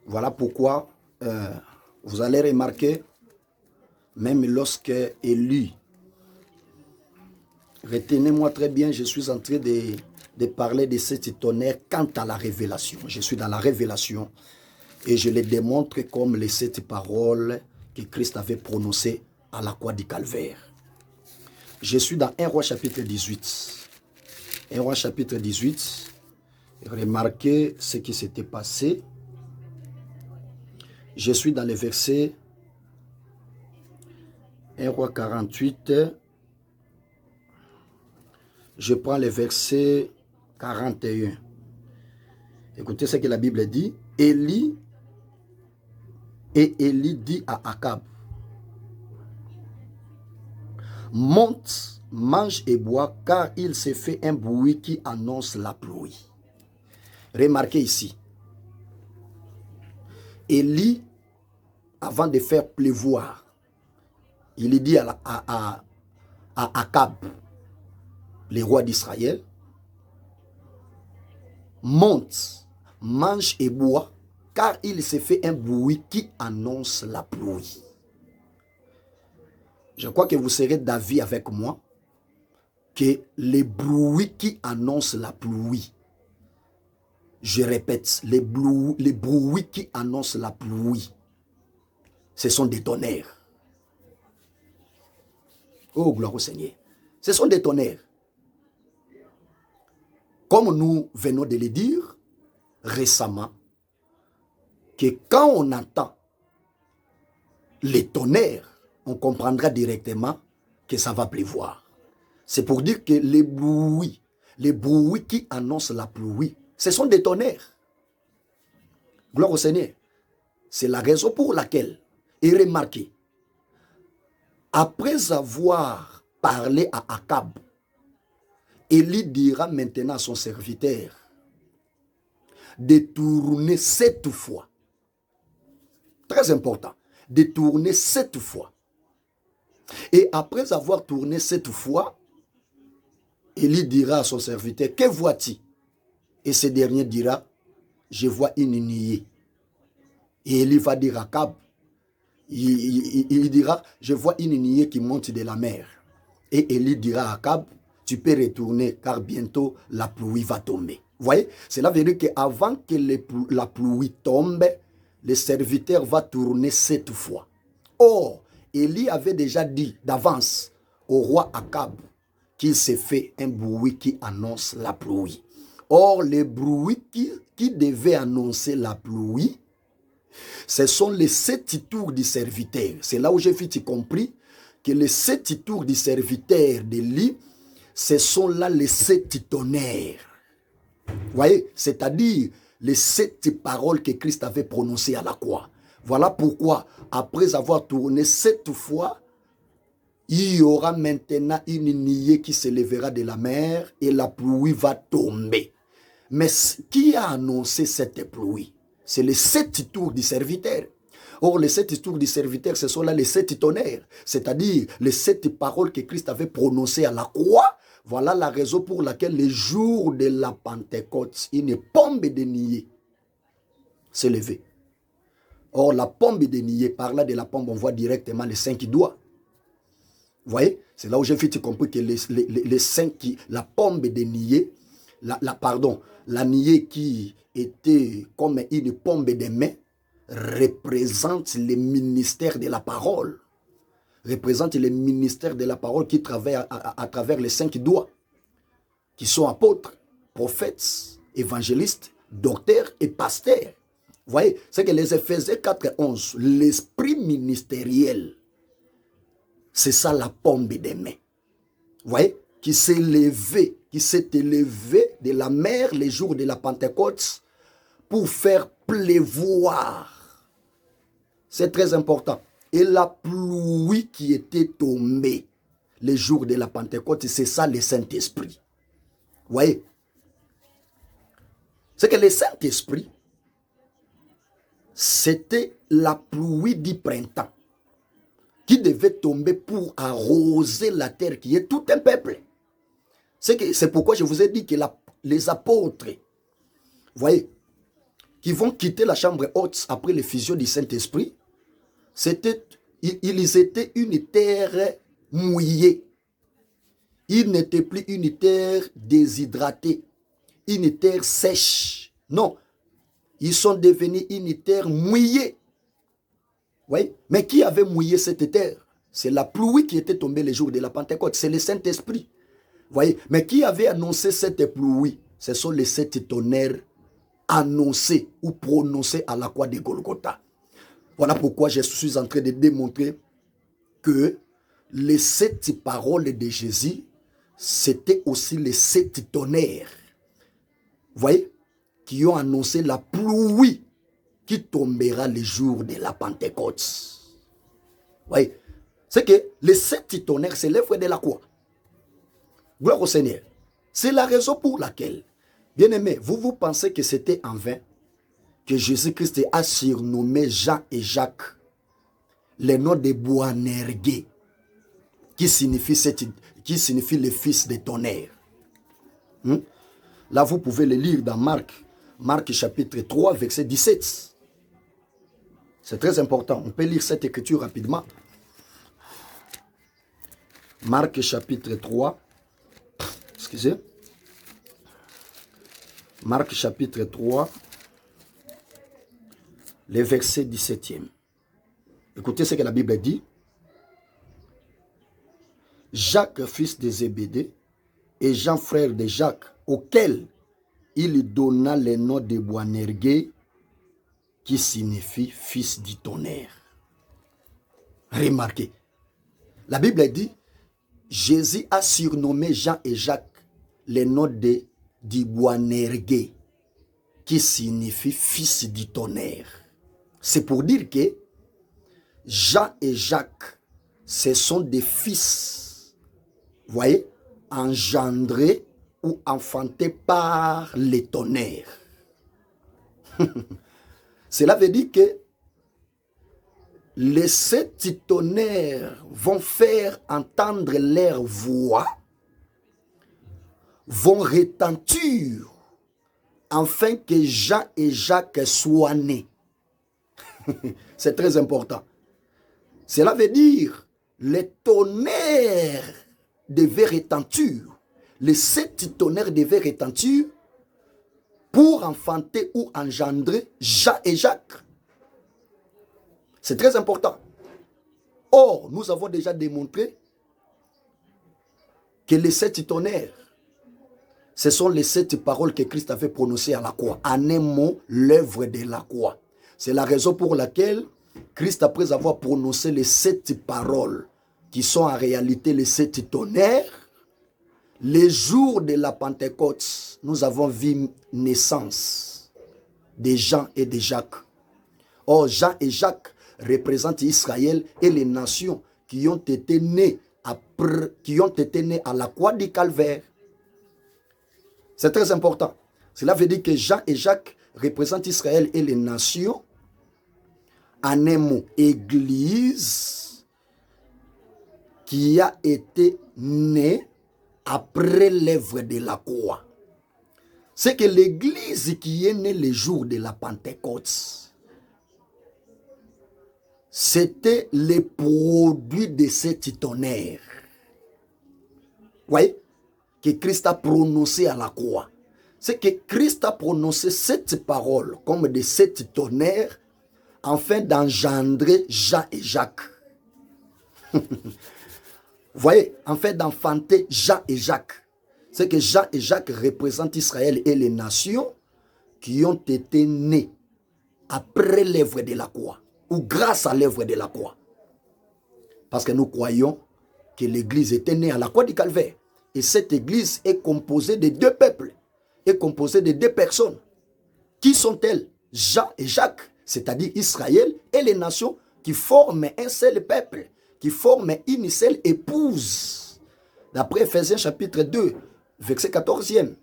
Voilà pourquoi vous allez remarquer, même lorsque Élie, retenez-moi très bien, je suis en train de parler de cet tonnerre quant à la révélation. Je suis dans la révélation et je les démontre comme les 7 paroles que Christ avait prononcées à la croix du Calvaire. Je suis dans 1 Roi chapitre 18. 1 Roi chapitre 18. Remarquez ce qui s'était passé. Je suis dans les versets 1 Roi 48. Je prends les versets 41. Écoutez ce que la Bible dit. Élie dit à Akab, monte, mange et bois, car il s'est fait un bruit qui annonce la pluie. Remarquez ici. Élie, avant de faire pleuvoir, il dit à Akab, le roi d'Israël, monte, mange et bois, car il s'est fait un bruit qui annonce la pluie. Je crois que vous serez d'avis avec moi que les bruits qui annoncent la pluie, je répète, les bruits qui annoncent la pluie, ce sont des tonnerres. Oh, gloire au Seigneur. Ce sont des tonnerres. Comme nous venons de le dire récemment, que quand on entend les tonnerres, on comprendra directement que ça va pleuvoir. C'est pour dire que les bruits qui annoncent la pluie, ce sont des tonnerres. Gloire au Seigneur. C'est la raison pour laquelle, et remarquez, après avoir parlé à Akab, Élie dira maintenant à son serviteur de tourner 7 fois. Très important, de tourner 7 fois. Et après avoir tourné 7 fois, Élie dira à son serviteur, que vois-tu? Et ce dernier dira, je vois une nuée. Et Élie va dire à Akab, il dira, je vois une nuée qui monte de la mer. Et Élie dira à Akab, tu peux retourner car bientôt la pluie va tomber. Vous voyez, cela veut dire qu'avant que la pluie tombe, le serviteur va tourner 7 fois. Or, Élie avait déjà dit d'avance au roi Akab qu'il s'est fait un bruit qui annonce la pluie. Or, les bruits qui devaient annoncer la pluie, ce sont les 7 tours du serviteur. C'est là où j'ai vite compris que les 7 tours du serviteur d'Élie, ce sont là les 7 tonnerres. Vous voyez, c'est-à-dire les 7 paroles que Christ avait prononcées à la croix. Voilà pourquoi, après avoir tourné 7 fois, il y aura maintenant une nuée qui se lèvera de la mer et la pluie va tomber. Mais qui a annoncé cette pluie? C'est les 7 tours du serviteur. Or, les 7 tours du serviteur, ce sont là les 7 tonnerres, c'est-à-dire les 7 paroles que Christ avait prononcées à la croix. Voilà la raison pour laquelle le jour de la Pentecôte, une pompe de nuée s'est levée. Or, la pompe de nuée, par là de la pompe, on voit directement les 5 doigts. Vous voyez, c'est là où j'ai vite compris que les 5, la pompe de nuée, la nuée qui était comme une pompe de main, représente le ministère de la parole. Représente le ministère de la parole qui travaille à travers les 5 doigts, qui sont apôtres, prophètes, évangélistes, docteurs et pasteurs. Vous voyez, c'est que les Éphésiens 4:11, l'esprit ministériel, c'est ça la pompe des mains. Vous voyez, qui s'est élevé de la mer les jours de la Pentecôte pour faire pleuvoir. C'est très important. Et la pluie qui était tombée les jours de la Pentecôte, c'est ça le Saint-Esprit. Vous voyez? C'est que le Saint-Esprit, c'était la pluie du printemps qui devait tomber pour arroser la terre qui est tout un peuple. C'est pourquoi je vous ai dit que les apôtres, vous voyez, qui vont quitter la chambre haute après l'effusion du Saint-Esprit, ils étaient une terre mouillée. Ils n'étaient plus une terre déshydratée, une terre sèche. Non, ils sont devenus une terre mouillée. Oui, mais qui avait mouillé cette terre? C'est la pluie qui était tombée le jour de la Pentecôte. C'est le Saint-Esprit. Voyez, mais qui avait annoncé cette pluie? Ce sont les 7 tonnerres annoncés ou prononcés à la croix de Golgotha. Voilà pourquoi je suis en train de démontrer que les 7 paroles de Jésus, c'était aussi les 7 tonnerres. Vous voyez, qui ont annoncé la pluie qui tombera le jour de la Pentecôte. Vous voyez, c'est que les 7 tonnerres, c'est l'œuvre de la croix. Gloire au Seigneur. C'est la raison pour laquelle, bien aimé, vous pensez que c'était en vain que Jésus-Christ a surnommé Jean et Jacques les noms de Boanerges, qui signifie le fils de tonnerre. Là, vous pouvez le lire dans Marc chapitre 3, verset 17. C'est très important. On peut lire cette écriture rapidement. Marc chapitre 3. Excusez. Marc chapitre 3, le verset 17e. Écoutez ce que la Bible dit. Jacques, fils de Zébédée, et Jean, frère de Jacques, auquel il donna le nom de Boanerges, qui signifie fils du tonnerre. Remarquez, la Bible dit, Jésus a surnommé Jean et Jacques le nom de Boanerges, qui signifie fils du tonnerre. C'est pour dire que Jean et Jacques, ce sont des fils, vous voyez, engendrés ou enfantés par les tonnerres. Cela veut dire que les 7 tonnerres vont faire entendre leur voix, vont retentir, afin que Jean et Jacques soient nés. C'est très important. Cela veut dire les tonnerres devaient retentir. Les 7 tonnerres devaient retentir pour enfanter ou engendrer Jean et Jacques. C'est très important. Or, nous avons déjà démontré que les 7 tonnerres, ce sont les 7 paroles que Christ avait prononcées à la croix. En un mot, l'œuvre de la croix. C'est la raison pour laquelle Christ, après avoir prononcé les 7 paroles, qui sont en réalité les 7 tonnerres, les jours de la Pentecôte, nous avons vu naissance de Jean et de Jacques. Or, Jean et Jacques représentent Israël et les nations qui ont été nées à la croix du Calvaire. C'est très important. Cela veut dire que Jean et Jacques représentent Israël et les nations. En un mot, Église qui a été née après l'œuvre de la croix. C'est que l'Église qui est née le jour de la Pentecôte, c'était le produit de cette tonnerre. Vous voyez? Que Christ a prononcé à la croix. C'est que Christ a prononcé cette parole comme de 7 tonnerres afin d'engendrer Jean et Jacques. Vous voyez, afin d'enfanter Jean et Jacques. C'est que Jean et Jacques représentent Israël et les nations qui ont été nés après l'œuvre de la croix ou grâce à l'œuvre de la croix. Parce que nous croyons que l'Église était née à la croix du Calvaire. Et cette Église est composée de 2 peuples, est composée de 2 personnes. Qui sont-elles? Jean et Jacques, c'est-à-dire Israël et les nations qui forment un seul peuple, qui forment une seule épouse. D'après Ephésiens chapitre 2, verset 14e,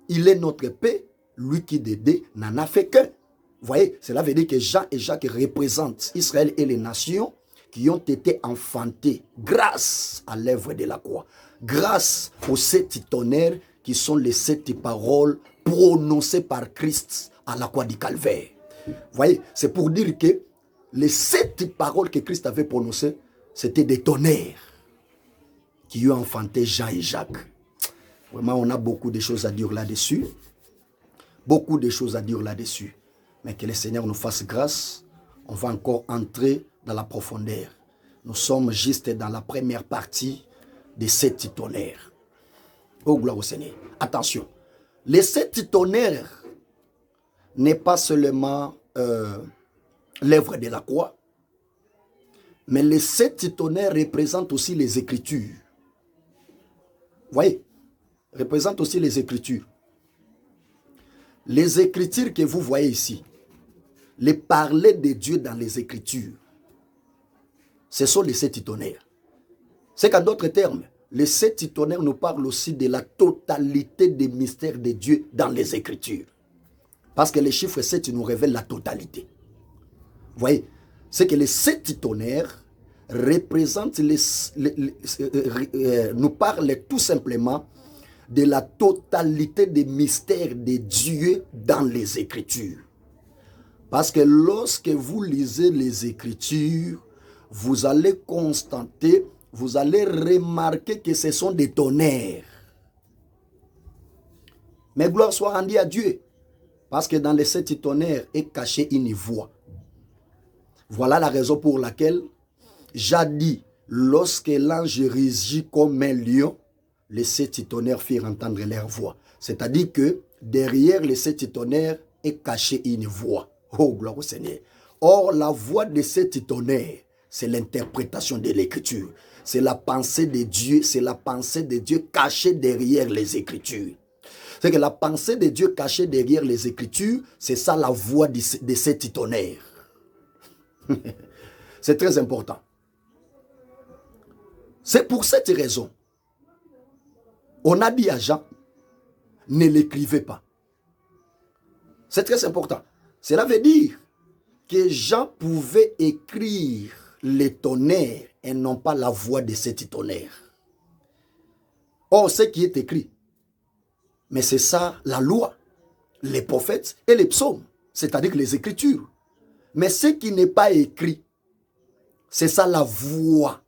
il est notre paix, lui qui de 2 n'en a fait qu'un. Vous voyez, cela veut dire que Jean et Jacques représentent Israël et les nations qui ont été enfantés grâce à l'œuvre de la croix, grâce aux 7 tonnerres qui sont les 7 paroles prononcées par Christ à la croix du Calvaire. Voyez, c'est pour dire que les 7 paroles que Christ avait prononcées, c'était des tonnerres qui ont enfanté Jean et Jacques. Vraiment, on a beaucoup de choses à dire là-dessus. Beaucoup de choses à dire là-dessus. Mais que le Seigneur nous fasse grâce. On va encore entrer dans la profondeur. Nous sommes juste dans la première partie des 7 tonnerres. Oh, gloire au Seigneur. Attention. Les 7 tonnerres n'est pas seulement l'œuvre de la croix, mais les 7 tonnerres représentent aussi les Écritures. Vous voyez, représentent aussi les Écritures. Les Écritures que vous voyez ici, les parler de Dieu dans les Écritures, ce sont les 7 tonnerres. C'est qu'en d'autres termes, les 7 tonnerres nous parlent aussi de la totalité des mystères de Dieu dans les Écritures. Parce que les chiffres 7 nous révèlent la totalité. Vous voyez, c'est que les 7 tonnerres représentent nous parlent tout simplement de la totalité des mystères de Dieu dans les Écritures. Parce que lorsque vous lisez les Écritures, vous allez constater, vous allez remarquer que ce sont des tonnerres. Mais gloire soit rendue à Dieu. Parce que dans les 7 tonnerres est cachée une voix. Voilà la raison pour laquelle jadis, lorsque l'ange rugit comme un lion, les 7 tonnerres firent entendre leur voix. C'est-à-dire que derrière les 7 tonnerres est cachée une voix. Oh, gloire au Seigneur. Or, la voix de 7 tonnerres, c'est l'interprétation de l'Écriture. C'est la pensée de Dieu, c'est la pensée de Dieu cachée derrière les Écritures. C'est que la pensée de Dieu cachée derrière les Écritures, c'est ça la voix de 7 tonnerres. C'est très important. C'est pour cette raison, on a dit à Jean, ne l'écrivez pas. C'est très important. Cela veut dire que Jean pouvait écrire les tonnerres et non pas la voix de 7 tonnerres. Or, ce qui est écrit, mais c'est ça la loi, les prophètes et les psaumes, c'est-à-dire les Écritures. Mais ce qui n'est pas écrit, c'est ça la voix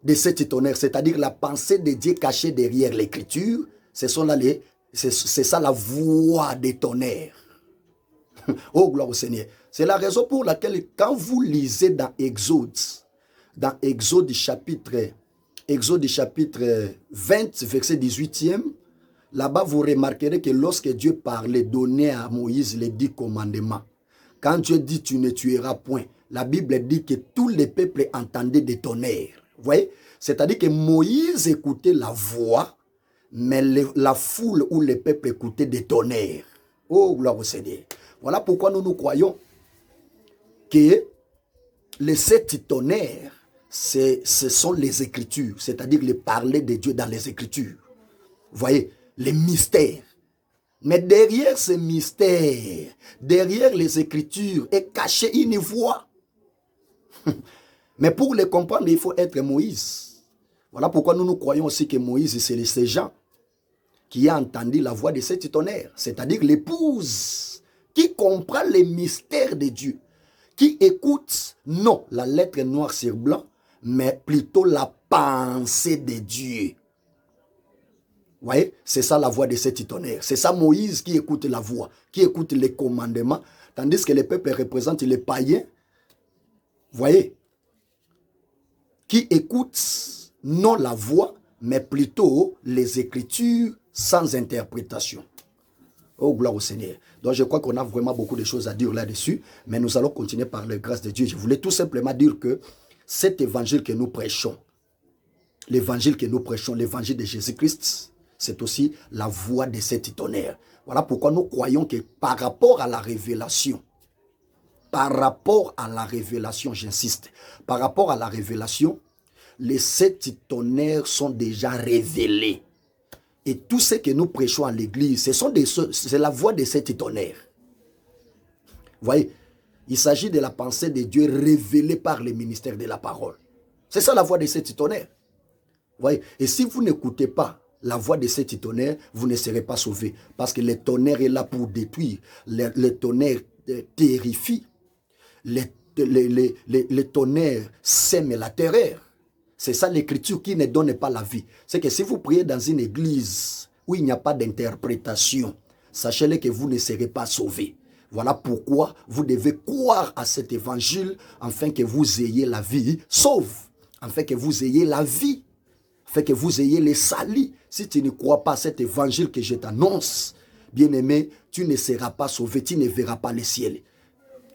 de 7 tonnerres, c'est-à-dire la pensée de Dieu cachée derrière l'Écriture. C'est ça la voix des tonnerres. Oh, gloire au Seigneur. C'est la raison pour laquelle quand vous lisez dans Exode chapitre 20, verset 18e, là-bas vous remarquerez que lorsque Dieu parlait, donnait à Moïse les 10 commandements, quand Dieu dit tu ne tueras point, la Bible dit que tous les peuples entendaient des tonnerres. Vous voyez? C'est-à-dire que Moïse écoutait la voix, mais la foule ou les peuples écoutaient des tonnerres. Oh, gloire au Seigneur. Voilà pourquoi nous croyons que les 7 tonnerres, ce sont les Écritures, c'est-à-dire les parler de Dieu dans les Écritures. Vous voyez, les mystères. Mais derrière ces mystères, derrière les Écritures, est cachée une voix. Mais pour les comprendre, il faut être Moïse. Voilà pourquoi nous croyons aussi que Moïse, c'est Jean qui a entendu la voix de 7 tonnerres, c'est-à-dire l'épouse qui comprend les mystères de Dieu, qui écoute, non la lettre noire sur blanc, mais plutôt la pensée de Dieu. Vous voyez, c'est ça la voix de 7 tonnerres. C'est ça Moïse qui écoute la voix, qui écoute les commandements, tandis que les peuples représentent les païens. Vous voyez, qui écoutent non la voix, mais plutôt les Écritures sans interprétation. Oh, gloire au Seigneur. Donc, je crois qu'on a vraiment beaucoup de choses à dire là-dessus, mais nous allons continuer par la grâce de Dieu. Je voulais tout simplement dire que cet évangile que nous prêchons, l'évangile de Jésus-Christ, c'est aussi la voix de 7 tonnerres. Voilà pourquoi nous croyons que par rapport à la révélation, j'insiste, par rapport à la révélation, les 7 tonnerres sont déjà révélés. Et tout ce que nous prêchons à l'église, c'est la voix de 7 tonnerres. Vous voyez, il s'agit de la pensée de Dieu révélée par le ministère de la parole. C'est ça la voix de 7 tonnerres. Vous voyez, et si vous n'écoutez pas la voix de 7 tonnerres, vous ne serez pas sauvés. Parce que le tonnerre est là pour détruire. Le tonnerre terrifie. Les tonnerres sèment la terreur. C'est ça l'écriture qui ne donne pas la vie. C'est que si vous priez dans une église où il n'y a pas d'interprétation, sachez-le que vous ne serez pas sauvés. Voilà pourquoi vous devez croire à cet évangile afin que vous ayez la vie sauve, afin que vous ayez la vie, afin que vous ayez les salis. Si tu ne crois pas à cet évangile que je t'annonce, bien-aimé, tu ne seras pas sauvé, tu ne verras pas le ciel.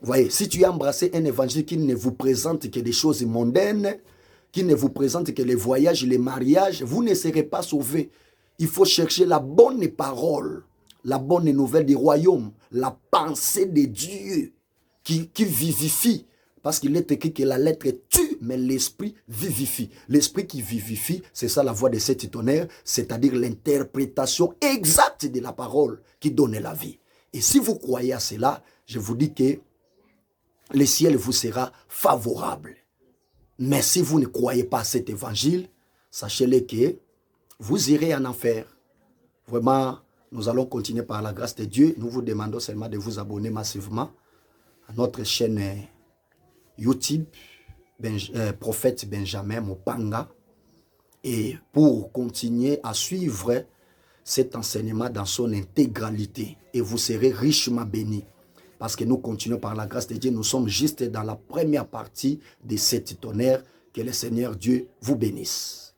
Vous voyez, si tu as embrassé un évangile qui ne vous présente que des choses mondaines, qui ne vous présente que les voyages, les mariages, vous ne serez pas sauvé. Il faut chercher la bonne parole, la bonne nouvelle du royaume, la pensée de Dieu qui vivifie. Parce qu'il est écrit que la lettre tue, mais l'esprit vivifie. L'esprit qui vivifie, c'est ça la voix de cet tonnerre, c'est-à-dire l'interprétation exacte de la parole qui donne la vie. Et si vous croyez à cela, je vous dis que le ciel vous sera favorable. Mais si vous ne croyez pas à cet évangile, sachez-le que vous irez en enfer. Vraiment, nous allons continuer par la grâce de Dieu. Nous vous demandons seulement de vous abonner massivement à notre chaîne YouTube, Prophète Benjamin Mopanga. Et pour continuer à suivre cet enseignement dans son intégralité. Et vous serez richement bénis. Parce que nous continuons par la grâce de Dieu. Nous sommes juste dans la première partie de cette tonnerre. Que le Seigneur Dieu vous bénisse.